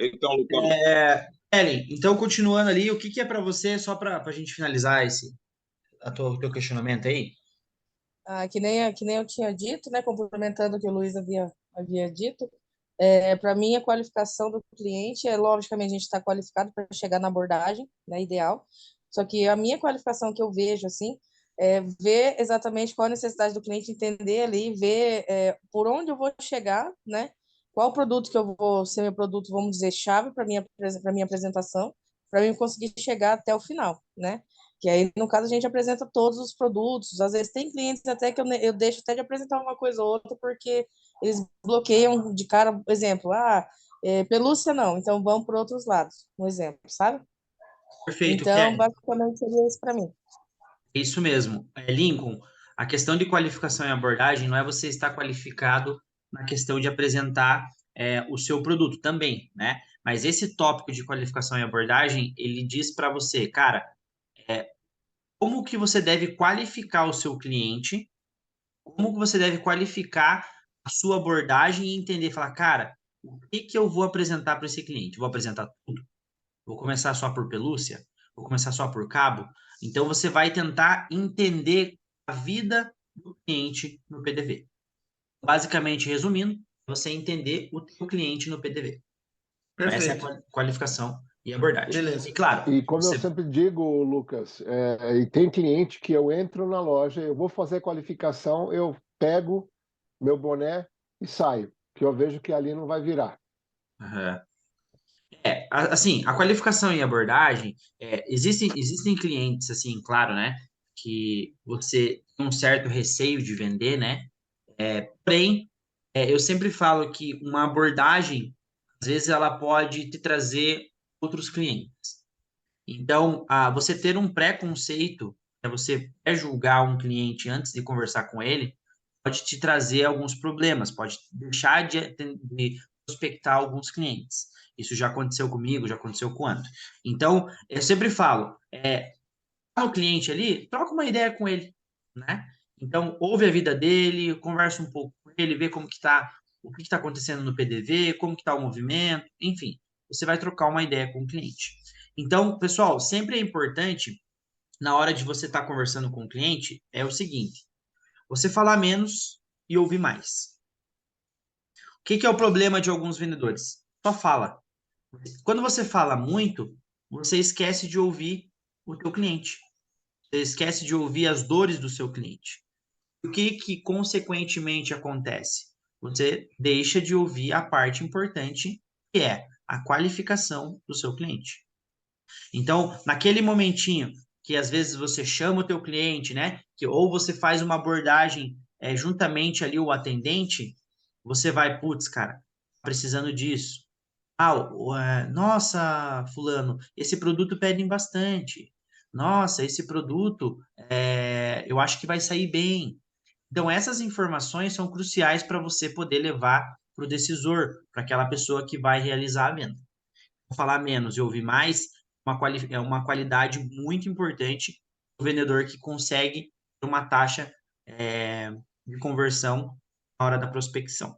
Então, Lucão, Ellen, então continuando ali, o que que é para você, só para a gente finalizar o teu questionamento aí? Que nem eu tinha dito, né, complementando o que o Luiz havia dito, para mim a qualificação do cliente logicamente, a gente está qualificado para chegar na abordagem, né, ideal, só que a minha qualificação que eu vejo, assim, é ver exatamente qual a necessidade do cliente, entender ali, ver por onde eu vou chegar, né, qual produto que eu vou ser meu produto, vamos dizer, chave para minha apresentação, para mim conseguir chegar até o final, né? Que aí, no caso, a gente apresenta todos os produtos. Às vezes tem clientes até que eu deixo até de apresentar uma coisa ou outra, porque eles bloqueiam de cara, por exemplo, pelúcia não, então vamos para outros lados, um exemplo, sabe? Perfeito, Então, Kelly. basicamente seria isso para mim. É isso mesmo. Lincoln, a questão de qualificação e abordagem não é você estar qualificado na questão de apresentar o seu produto também, né? Mas esse tópico de qualificação e abordagem, ele diz para você, cara, como que você deve qualificar o seu cliente, como que você deve qualificar a sua abordagem e entender, falar, cara, o que que eu vou apresentar para esse cliente? Vou apresentar tudo? Vou começar só por pelúcia? Vou começar só por cabo? Então você vai tentar entender a vida do cliente no PDV. Basicamente, resumindo, você entender o teu cliente no PDV. Essa é a perfeito. qualificação e abordagem. E Beleza. claro, E como eu você sempre digo, Lucas, e tem cliente que eu entro na loja, eu vou fazer qualificação, eu pego meu boné e saio, que eu vejo que ali não vai virar. Aham. Assim, a qualificação e abordagem, existem clientes, assim, claro, né, que você tem um certo receio de vender, né, porém, eu sempre falo que uma abordagem, às vezes, ela pode te trazer outros clientes. Então, você ter um preconceito, você julgar um cliente antes de conversar com ele, pode te trazer alguns problemas, pode deixar de prospectar alguns clientes. Isso já aconteceu comigo, já aconteceu com o André. Então, eu sempre falo, tá no cliente ali, troca uma ideia com ele, né? Então, ouve a vida dele, conversa um pouco com ele, vê como que tá, o que está acontecendo no PDV, como que está o movimento, enfim, você vai trocar uma ideia com o cliente. Então, pessoal, sempre é importante, na hora de você estar conversando com o cliente, é o seguinte, você falar menos e ouvir mais. O que que é o problema de alguns vendedores? Só fala. Quando você fala muito, você esquece de ouvir o teu cliente. Você esquece de ouvir as dores do seu cliente. O que que consequentemente acontece? Você deixa de ouvir a parte importante, que é a qualificação do seu cliente. Então, naquele momentinho que às vezes você chama o teu cliente, né? Que ou você faz uma abordagem juntamente ali o atendente, você vai, putz, cara, precisando disso. Nossa, fulano, esse produto pedem bastante. Nossa, esse produto eu acho que vai sair bem. Então, essas informações são cruciais para você poder levar para o decisor, para aquela pessoa que vai realizar a venda. Falar menos e ouvir mais é uma qualidade muito importante do vendedor que consegue ter uma taxa de conversão na hora da prospecção.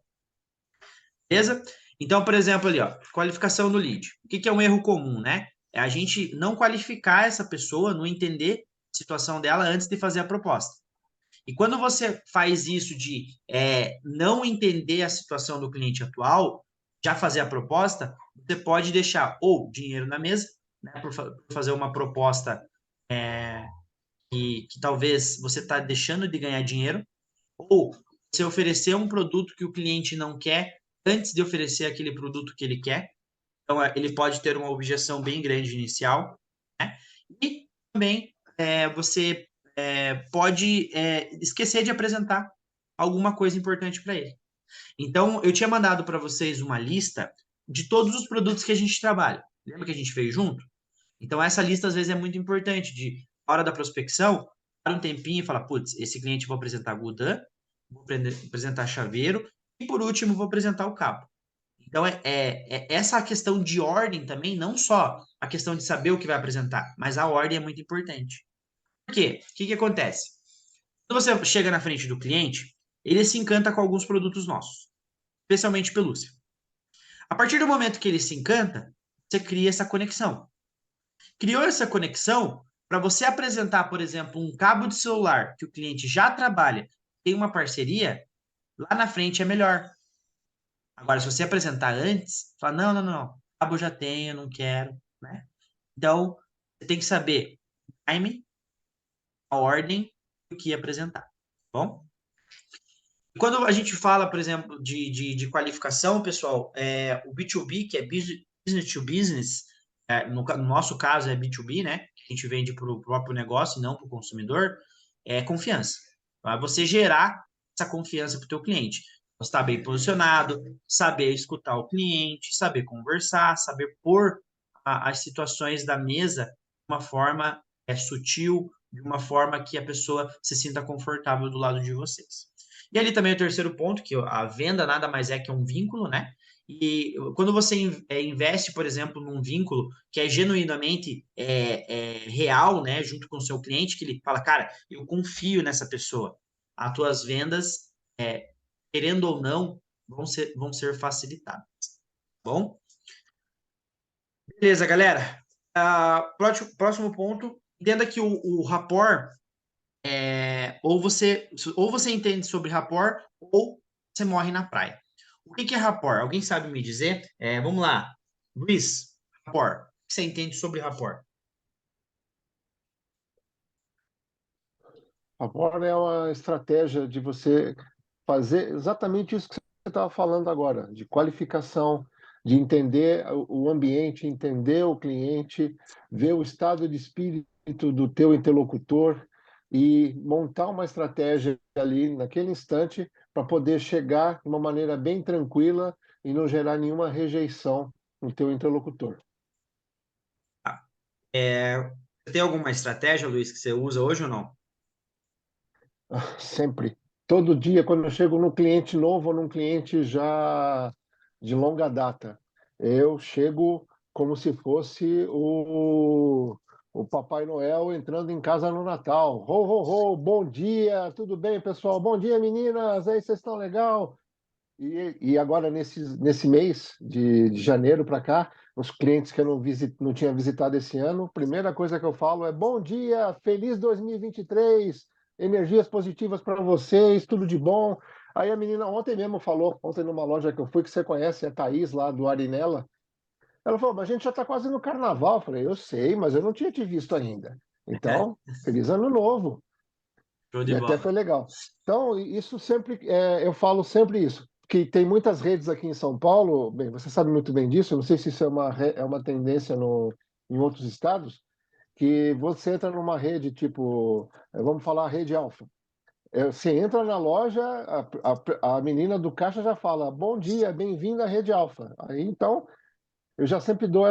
Beleza? Então, por exemplo, ali, ó, qualificação do lead. O que que é um erro comum, né? É a gente não qualificar essa pessoa, não entender a situação dela antes de fazer a proposta. E quando você faz isso de não entender a situação do cliente atual, já fazer a proposta, você pode deixar ou dinheiro na mesa, né, por fazer uma proposta que talvez você está deixando de ganhar dinheiro, ou você oferecer um produto que o cliente não quer antes de oferecer aquele produto que ele quer. Então, ele pode ter uma objeção bem grande inicial, né? E também você pode esquecer de apresentar alguma coisa importante para ele. Então, eu tinha mandado para vocês uma lista de todos os produtos que a gente trabalha. Lembra que a gente fez junto? Então, essa lista às vezes é muito importante de, na hora da prospecção, para um tempinho e falar, putz, esse cliente vou apresentar Gudan, vou apresentar chaveiro e, por último, vou apresentar o cabo. Então, essa questão de ordem também, não só a questão de saber o que vai apresentar, mas a ordem é muito importante. Por quê? O que que acontece? Quando você chega na frente do cliente, ele se encanta com alguns produtos nossos, especialmente pelúcia. A partir do momento que ele se encanta, você cria essa conexão. Criou essa conexão para você apresentar, por exemplo, um cabo de celular que o cliente já trabalha, tem uma parceria, lá na frente é melhor. Agora, se você apresentar antes, fala, não, não, não, cabo eu já tenho, não quero, né? Então, você tem que saber o time, a ordem do que apresentar, tá bom? E quando a gente fala, por exemplo, de qualificação, pessoal, o B2B, que é business to business, no nosso caso é B2B, né? Que a gente vende para o próprio negócio e não para o consumidor, é confiança. Para você gerar essa confiança para o teu cliente. Você estar bem posicionado, saber escutar o cliente, saber conversar, saber pôr as situações da mesa de uma forma sutil, de uma forma que a pessoa se sinta confortável do lado de vocês. E ali também o terceiro ponto, que a venda nada mais é que um vínculo, né? E quando você investe, por exemplo, num vínculo que é genuinamente real, né, junto com o seu cliente, que ele fala, cara, eu confio nessa pessoa, as tuas vendas, querendo ou não, vão ser facilitadas. Bom? Beleza, galera. Próximo ponto, entenda que o rapport ou você entende sobre rapport ou você morre na praia. O que é rapport? Alguém sabe me dizer? Vamos lá. Luiz, rapport. O que você entende sobre rapport? Agora é uma estratégia de você fazer exatamente isso que você estava falando agora, de qualificação, de entender o ambiente, entender o cliente, ver o estado de espírito do teu interlocutor e montar uma estratégia ali naquele instante para poder chegar de uma maneira bem tranquila e não gerar nenhuma rejeição no teu interlocutor. Você tem alguma estratégia, Luiz, que você usa hoje ou não? Sempre. Todo dia, quando eu chego num cliente novo ou num cliente já de longa data, eu chego como se fosse o Papai Noel entrando em casa no Natal. Ho, ho, ho, bom dia, tudo bem, pessoal? Bom dia, meninas, aí vocês estão legal? E agora, nesse mês de janeiro para cá, os clientes que eu não tinha visitado esse ano, a primeira coisa que eu falo é bom dia, feliz 2023, energias positivas para vocês, tudo de bom. Aí a menina ontem mesmo falou, ontem numa loja que eu fui, que você conhece, a Thaís lá do Arinella, ela falou, mas a gente já está quase no carnaval. Eu falei, eu sei, mas eu não tinha te visto ainda. Então, feliz ano novo. Show de E até bola. foi legal. Então, isso sempre, eu falo sempre isso, que tem muitas redes aqui em São Paulo, bem, você sabe muito bem disso, eu não sei se isso é uma tendência em outros estados, que você entra numa rede tipo, vamos falar rede Alfa. Você entra na loja, a menina do caixa já fala, bom dia, bem-vindo à rede Alfa. Aí, então, eu já sempre dou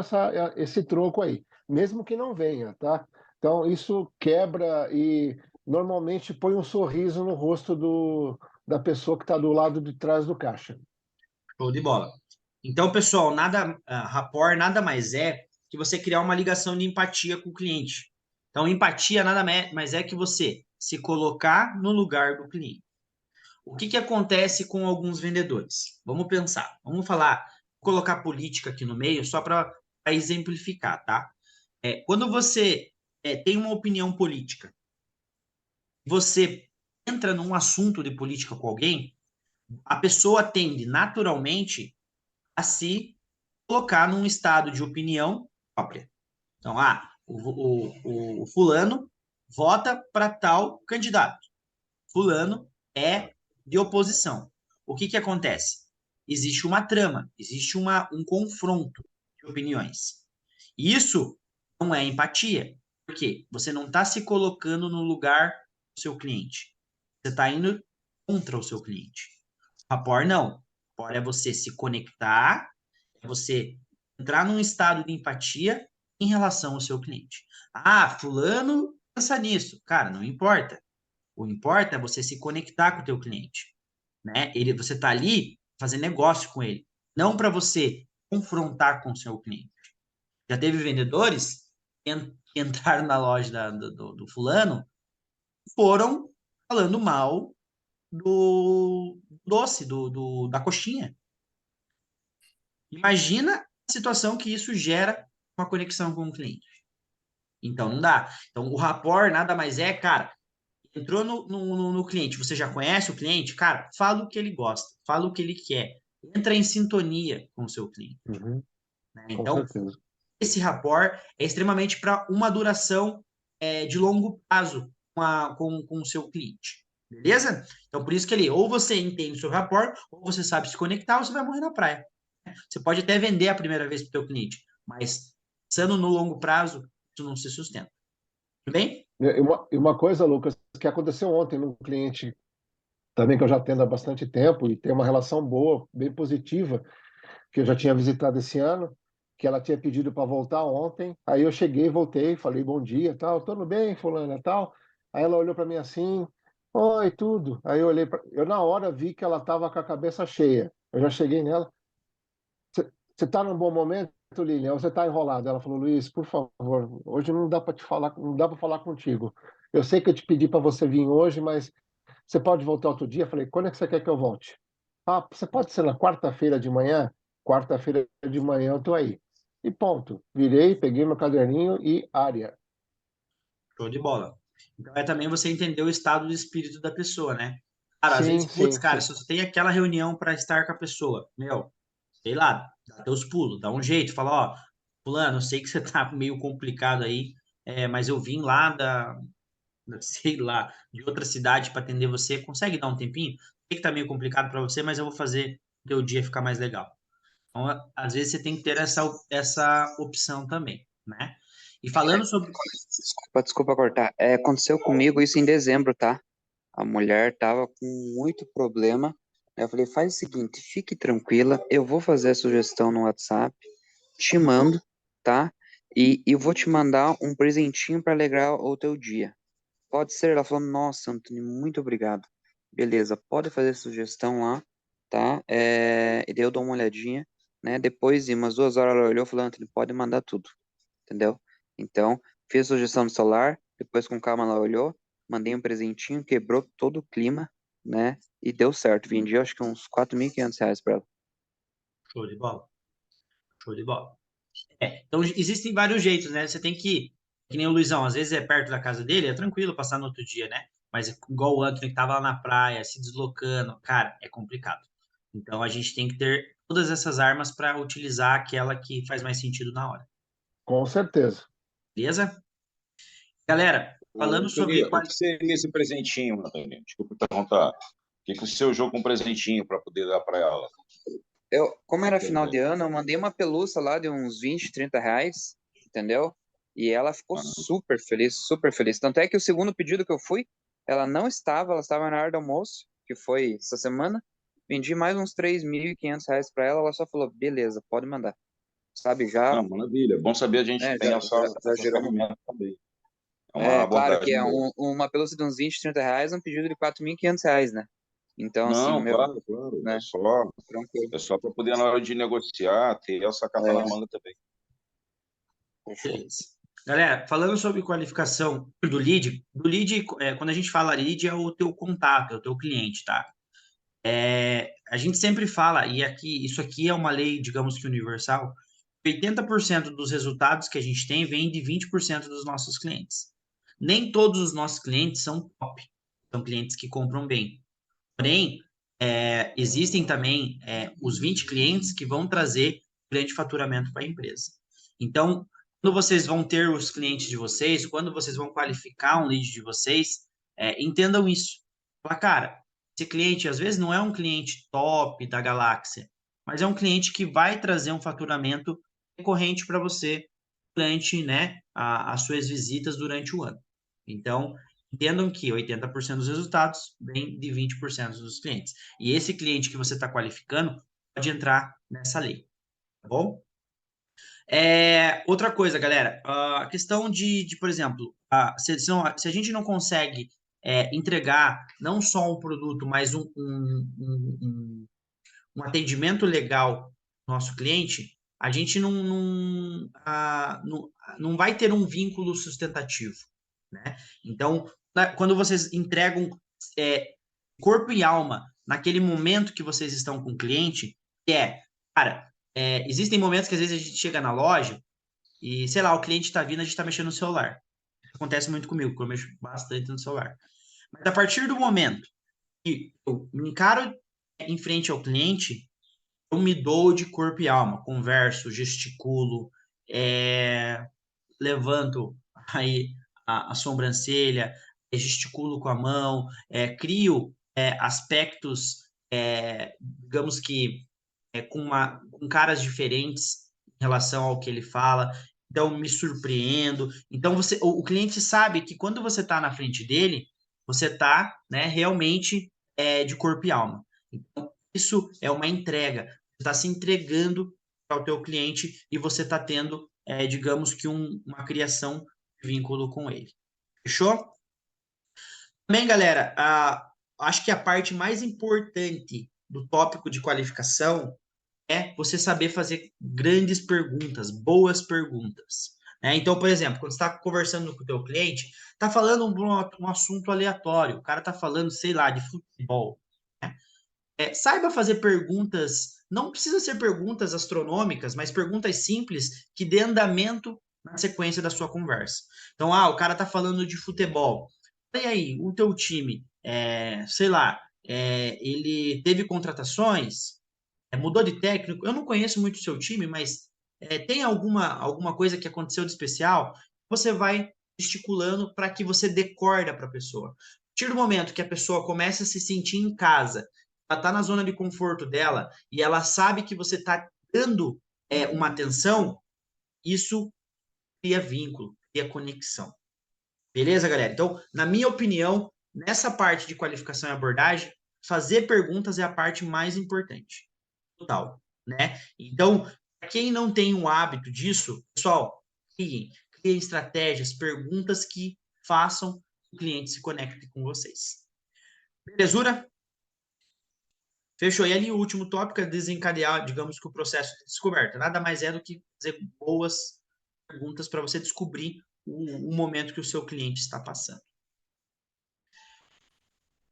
esse troco aí, mesmo que não venha, tá? Então, isso quebra e normalmente põe um sorriso no rosto da pessoa que está do lado de trás do caixa. Show de bola. Então, pessoal, rapport nada mais é que você criar uma ligação de empatia com o cliente. Então, empatia nada mais é que você se colocar no lugar do cliente. O que acontece com alguns vendedores? Vamos pensar, vamos falar, colocar política aqui no meio só para exemplificar, tá? Quando você tem uma opinião política, você entra num assunto de política com alguém, a pessoa tende naturalmente a se colocar num estado de opinião própria. Então, o fulano vota para tal candidato. Fulano é de oposição. O que acontece? Existe uma trama, existe um confronto de opiniões. Isso não é empatia, porque você não está se colocando no lugar do seu cliente. Você está indo contra o seu cliente. Rapport não. Rapport é você se conectar, é você entrar num estado de empatia em relação ao seu cliente. Ah, fulano pensa nisso. Cara, não importa. O importa é você se conectar com o teu cliente, né? Você está ali fazer negócio com ele, não para você confrontar com o seu cliente. Já teve vendedores que entraram na loja do fulano, foram falando mal do doce, da coxinha. Imagina a situação que isso gera uma conexão com o cliente. Então, não dá. Então, o rapport nada mais é, cara, entrou no cliente, você já conhece o cliente? Cara, fala o que ele gosta, fala o que ele quer. Entra em sintonia com o seu cliente. Uhum, Né? com Então, certeza. esse rapport é extremamente para uma duração de longo prazo com o seu cliente. Beleza? Então, por isso que ele, ou você entende o seu rapport, ou você sabe se conectar, ou você vai morrer na praia. Você pode até vender a primeira vez para o teu cliente, mas pensando no longo prazo, isso não se sustenta. Tudo bem? E uma coisa, Lucas, que aconteceu ontem num cliente também que eu já atendo há bastante tempo e tem uma relação boa, bem positiva, que eu já tinha visitado esse ano, que ela tinha pedido para voltar ontem. Aí eu cheguei, voltei, falei bom dia, tal, tudo bem, fulana, tal. Aí ela olhou para mim assim, oi, tudo. Aí eu olhei, eu na hora vi que ela estava com a cabeça cheia. Eu já cheguei nela, você está num bom momento, Lilian? Ou você está enrolado? Ela falou, Luiz, por favor, hoje não dá para te falar, não dá para falar contigo. Eu sei que eu te pedi para você vir hoje, mas você pode voltar outro dia? Eu falei, quando é que você quer que eu volte? Ah, você pode ser na quarta-feira de manhã? Quarta-feira de manhã eu tô aí. E ponto. Virei, peguei meu caderninho e área. Show de bola. Então é também você entender o estado de espírito da pessoa, né? Cara, às Sim, vezes, putz, sim, cara, sim. se você tem aquela reunião para estar com a pessoa, meu, sei lá, dá teus pulos, dá um jeito, fala, ó, fulano, eu sei que você tá meio complicado aí, mas eu vim lá sei lá, de outra cidade para atender você, consegue dar um tempinho? Sei que tá meio complicado para você, mas eu vou fazer o teu dia ficar mais legal. Então, às vezes você tem que ter essa opção também, né? E falando sobre. Desculpa cortar. Aconteceu comigo isso em dezembro, tá? A mulher tava com muito problema. Eu falei, faz o seguinte, fique tranquila, eu vou fazer a sugestão no WhatsApp, te mando, tá? E eu vou te mandar um presentinho para alegrar o teu dia. Pode ser? Ela falou, nossa, Antônio, muito obrigado. Beleza, pode fazer a sugestão lá, tá? E daí eu dou uma olhadinha, né? Depois de umas 2 horas ela olhou e falou, Antônio, pode mandar tudo, entendeu? Então, fiz a sugestão do celular, depois com calma ela olhou, mandei um presentinho, quebrou todo o clima, né? E deu certo. Vendi acho que uns R$ 4.500 para ela. Show de bola, show de bola. Então, existem vários jeitos, né? Você tem que nem o Luizão, às vezes é perto da casa dele, é tranquilo passar no outro dia, né? Mas igual o Anthony que tava lá na praia, se deslocando, cara, é complicado. Então, a gente tem que ter todas essas armas para utilizar aquela que faz mais sentido na hora. Com certeza. Beleza? Galera, falando sobre O que seria esse presentinho, Antônio? Desculpa te perguntar. O que você usou com presentinho para poder dar para ela? Como era final de ano, eu mandei uma pelúcia lá de uns 20, R$ 30, entendeu? E ela ficou Ah, super feliz, super feliz. Tanto é que o segundo pedido que eu fui, ela estava na hora do almoço, que foi essa semana. Vendi mais uns R$ 3.500 para ela, ela só falou, beleza, pode mandar. Sabe, já, não, maravilha. Bom saber a gente já, tem essa já gerou. ferramenta também. É uma Claro que abordagem é boa. uma pelúcia de uns 20, R$ 30, um pedido de R$ 4.500, né? Então, assim, Não, meu, claro, claro. né? Tranquilo. É só para poder, na hora de negociar, ter essa carta na É, manga também. fechou. Beleza. Galera, falando sobre qualificação do lead, quando a gente fala lead, é o teu contato, é o teu cliente, tá? A gente sempre fala, e aqui, isso aqui é uma lei, digamos que universal, 80% dos resultados que a gente tem vem de 20% dos nossos clientes. Nem todos os nossos clientes são top, são clientes que compram bem. Porém, existem também os 20 clientes que vão trazer grande faturamento para a empresa. Então, quando vocês vão ter os clientes de vocês, quando vocês vão qualificar um lead de vocês, entendam isso. Fala, cara, esse cliente às vezes não é um cliente top da galáxia, mas é um cliente que vai trazer um faturamento recorrente para você durante, né, as suas visitas durante o ano. Então, entendam que 80% dos resultados vem de 20% dos clientes. E esse cliente que você está qualificando pode entrar nessa lei, tá bom? Outra coisa, galera, a questão por exemplo, se a gente não consegue entregar não só um produto, mas um atendimento legal ao nosso cliente, a gente não vai ter um vínculo sustentativo, né? Então, quando vocês entregam corpo e alma naquele momento que vocês estão com o cliente, cara, existem momentos que às vezes a gente chega na loja e, sei lá, o cliente está vindo, a gente está mexendo no celular. Acontece muito comigo, porque eu mexo bastante no celular. Mas a partir do momento que eu me encaro em frente ao cliente, eu me dou de corpo e alma, converso, gesticulo, é, levanto aí a sobrancelha, gesticulo com a mão, crio aspectos, digamos que com caras diferentes em relação ao que ele fala. Então, me surpreendo. Então, o cliente sabe que quando você está na frente dele, você está, né, realmente de corpo e alma. Então, isso é uma entrega. Você está se entregando ao teu cliente e você está tendo, digamos que uma criação de vínculo com ele. Fechou? Também, galera, acho que a parte mais importante do tópico de qualificação é você saber fazer grandes perguntas, boas perguntas. Né? Então, por exemplo, quando você está conversando com o teu cliente, está falando um assunto aleatório, o cara está falando, sei lá, de futebol. Né? Saiba fazer perguntas, não precisa ser perguntas astronômicas, mas perguntas simples que dê andamento na sequência da sua conversa. Então, o cara está falando de futebol. E aí, o teu time, sei lá, ele teve contratações? Mudou de técnico? Eu não conheço muito o seu time, mas tem alguma coisa que aconteceu de especial? Você vai gesticulando para que você dê corda para a pessoa. A partir do momento que a pessoa começa a se sentir em casa, ela está na zona de conforto dela e ela sabe que você está dando uma atenção, isso cria vínculo, cria conexão. Beleza, galera? Então, na minha opinião, nessa parte de qualificação e abordagem, fazer perguntas é a parte mais importante. Total, né? Então, para quem não tem o hábito disso, pessoal, criem estratégias, perguntas que façam o cliente se conecte com vocês. Belezura? Fechou. E ali o último tópico é desencadear, digamos que o processo de descoberta. Nada mais é do que fazer boas perguntas para você descobrir o momento que o seu cliente está passando.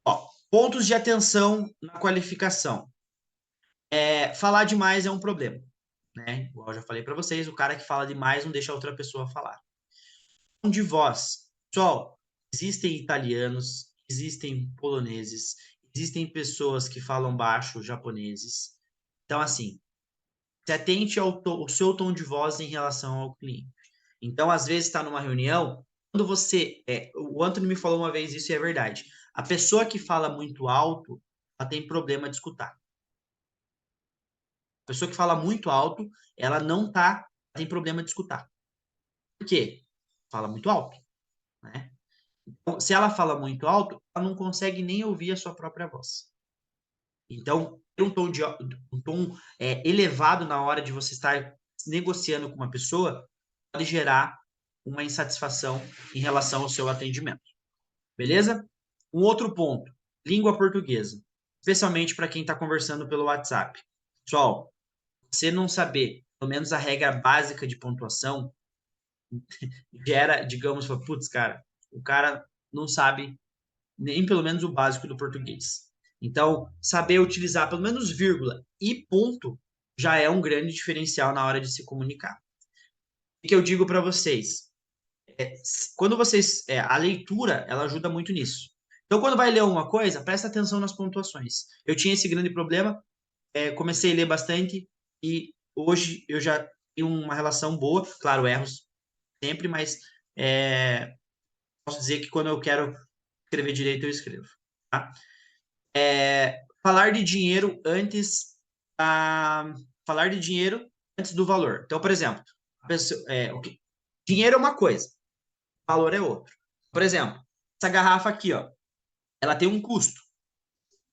Ó, pontos de atenção na qualificação. Falar demais é um problema. Né? Igual eu já falei para vocês, o cara que fala demais não deixa a outra pessoa falar. Tom de voz. Pessoal, existem italianos, existem poloneses, existem pessoas que falam baixo, japoneses. Então, assim, se atente ao seu tom de voz em relação ao cliente. Então, às vezes, está numa reunião, quando você... o Anthony me falou uma vez isso e é verdade. A pessoa que fala muito alto, ela tem problema de escutar. A pessoa que fala muito alto, ela não tem problema de escutar. Por quê? Fala muito alto, né? Então, se ela fala muito alto, ela não consegue nem ouvir a sua própria voz. Então, ter um tom elevado na hora de você estar negociando com uma pessoa pode gerar uma insatisfação em relação ao seu atendimento. Beleza? Um outro ponto, língua portuguesa. Especialmente para quem está conversando pelo WhatsApp. Pessoal, você não saber, pelo menos a regra básica de pontuação, gera, digamos, putz, cara, o cara não sabe nem pelo menos o básico do português. Então, saber utilizar pelo menos vírgula e ponto já é um grande diferencial na hora de se comunicar. O que eu digo para vocês? Quando vocês... a leitura, ela ajuda muito nisso. Então, quando vai ler uma coisa, presta atenção nas pontuações. Eu tinha esse grande problema, comecei a ler bastante e hoje eu já tenho uma relação boa. Claro, erros sempre, mas posso dizer que quando eu quero escrever direito, eu escrevo. Tá? Falar de dinheiro antes do valor. Então, por exemplo, dinheiro é uma coisa, valor é outro. Por exemplo, essa garrafa aqui, ó, ela tem um custo,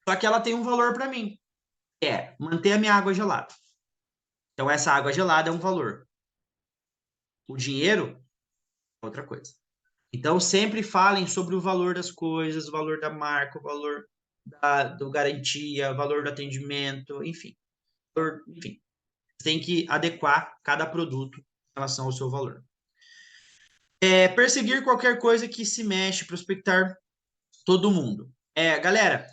só que ela tem um valor para mim, que é manter a minha água gelada. Então, essa água gelada é um valor. O dinheiro é outra coisa. Então, sempre falem sobre o valor das coisas, o valor da marca, o valor do garantia, o valor do atendimento, enfim. Enfim, tem que adequar cada produto em relação ao seu valor. Perseguir qualquer coisa que se mexe, prospectar todo mundo. Galera,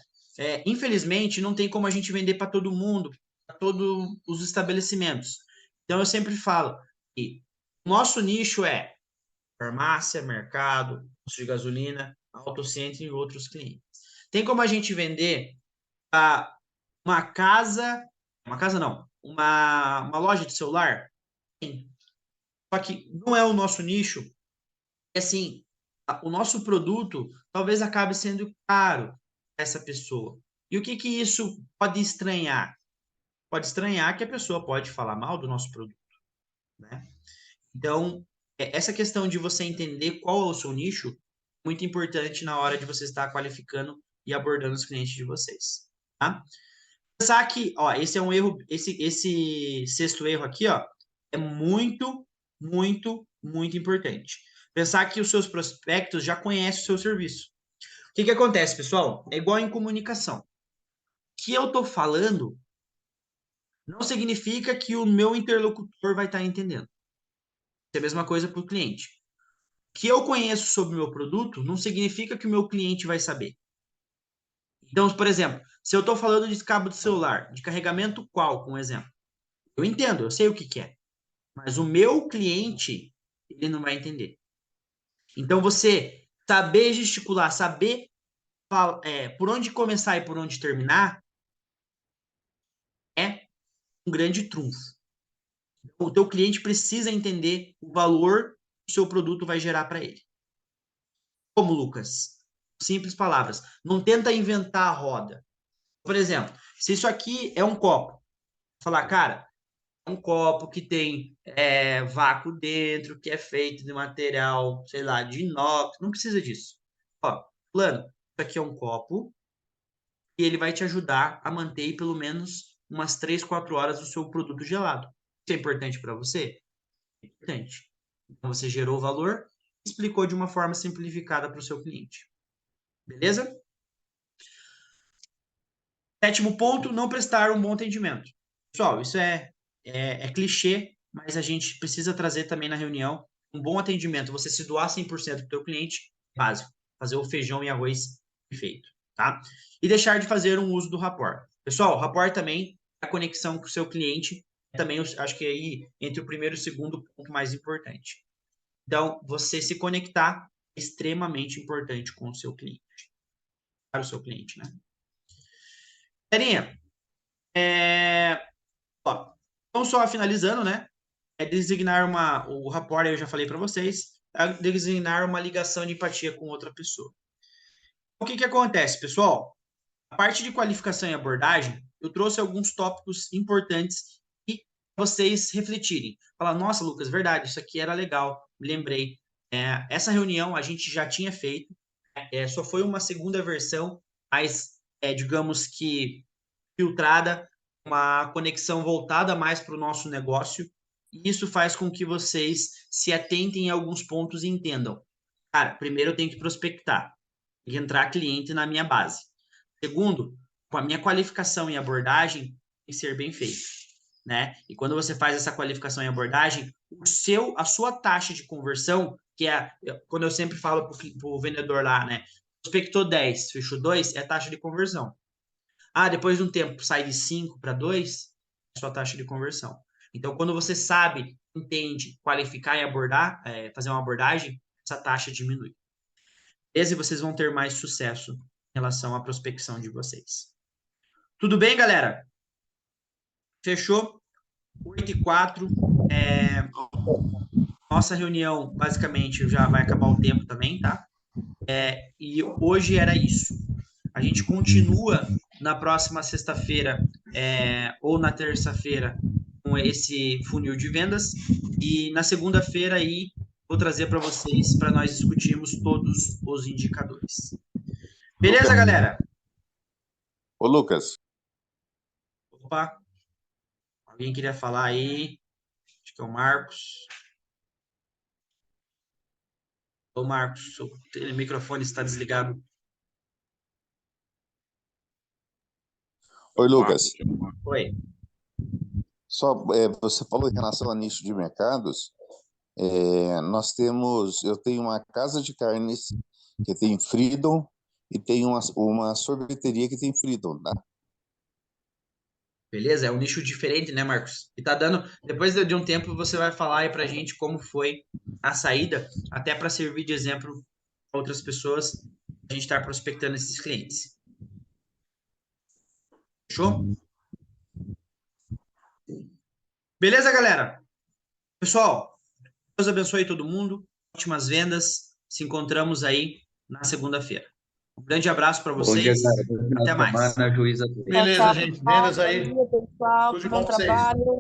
infelizmente, não tem como a gente vender para todo mundo, para todos os estabelecimentos. Então, eu sempre falo que o nosso nicho é farmácia, mercado, posto de gasolina, autocentro e outros clientes. Tem como a gente vender a uma casa não, uma loja de celular? Tem. Só que não é o nosso nicho. É assim, o nosso produto talvez acabe sendo caro para essa pessoa. E o que que isso pode estranhar? Pode estranhar que a pessoa pode falar mal do nosso produto, né? Então, essa questão de você entender qual é o seu nicho, é muito importante na hora de você estar qualificando e abordando os clientes de vocês, tá? Pensar que, ó, esse é um erro, esse sexto erro aqui, ó, é muito, muito, muito importante. Pensar que os seus prospectos já conhecem o seu serviço. O que que acontece, pessoal? É igual em comunicação. O que eu tô falando não significa que o meu interlocutor vai estar entendendo. É a mesma coisa para o cliente. O que eu conheço sobre o meu produto não significa que o meu cliente vai saber. Então, por exemplo, se eu estou falando de cabo de celular, de carregamento qual, como exemplo, eu entendo, eu sei o que que é. Mas o meu cliente, ele não vai entender. Então, você saber gesticular, saber por onde começar e por onde terminar, é um grande trunfo. O teu cliente precisa entender o valor que o seu produto vai gerar para ele. Como, Lucas? Simples palavras. Não tenta inventar a roda. Por exemplo, se isso aqui é um copo, falar, cara, é um copo que tem vácuo dentro, que é feito de material, sei lá, de inox, não precisa disso. Ó, plano, isso aqui é um copo e ele vai te ajudar a manter pelo menos umas 3, 4 horas o seu produto gelado. Isso é importante para você? É importante. Então, você gerou valor, explicou de uma forma simplificada para o seu cliente. Beleza? Sétimo ponto, não prestar um bom atendimento. Pessoal, isso é clichê, mas a gente precisa trazer também na reunião um bom atendimento. Você se doar 100% para o teu cliente, básico. Fazer o feijão e arroz perfeito, tá? E deixar de fazer um uso do rapport. Pessoal, o rapport também é a conexão com o seu cliente. Também acho que aí entre o primeiro e o segundo ponto mais importante. Então, você se conectar é extremamente importante com o seu cliente. Para o seu cliente, né? Galerinha, ó, então só finalizando, né? É designar o rapport, eu já falei para vocês, é designar uma ligação de empatia com outra pessoa. O que que acontece, pessoal? A parte de qualificação e abordagem, eu trouxe alguns tópicos importantes e vocês refletirem. Falar, nossa, Lucas, verdade, isso aqui era legal, me lembrei. Essa reunião a gente já tinha feito, só foi uma segunda versão, mas digamos que filtrada, uma conexão voltada mais para o nosso negócio. E isso faz com que vocês se atentem em alguns pontos e entendam. Cara, primeiro eu tenho que prospectar, tem que entrar cliente na minha base. Segundo, com a minha qualificação e abordagem, tem que ser bem feito, né? E quando você faz essa qualificação e abordagem, a sua taxa de conversão, que é quando eu sempre falo para o vendedor lá, né? Prospectou 10, fechou 2, é a taxa de conversão. Ah, depois de um tempo sai de 5 para 2, é a sua taxa de conversão. Então, quando você sabe, entende, qualificar e abordar, fazer uma abordagem, essa taxa diminui. E vocês vão ter mais sucesso em relação à prospecção de vocês. Tudo bem, galera? Fechou? 8h04. Nossa reunião, basicamente, já vai acabar o tempo também, tá? E hoje era isso. A gente continua na próxima sexta-feira ou na terça-feira com esse funil de vendas. E na segunda-feira aí vou trazer para vocês para nós discutirmos todos os indicadores. Beleza, Lucas. galera? Ô, Lucas. Opa. Alguém queria falar aí? Acho que é o Marcos. Ô, Marcos, o microfone está desligado. Oi, Lucas. Oi. Só você falou em relação a nicho de mercados. Eu tenho uma casa de carnes que tem Freedom e tem uma sorveteria que tem Freedom, tá? Beleza? É um nicho diferente, né, Marcos? E tá dando. Depois de um tempo, você vai falar aí pra gente como foi a saída, até para servir de exemplo para outras pessoas, a gente estar prospectando esses clientes. Fechou? Beleza, galera? Pessoal, Deus abençoe todo mundo. Ótimas vendas. Se encontramos aí na segunda-feira. Um grande abraço para Bom dia, vocês. cara. Bom final Até de mais. semana, juíza. Tchau, Beleza, tchau, gente. pessoal. Vendas Bom aí. dia, pessoal. Tudo de Bom bom pra vocês. trabalho.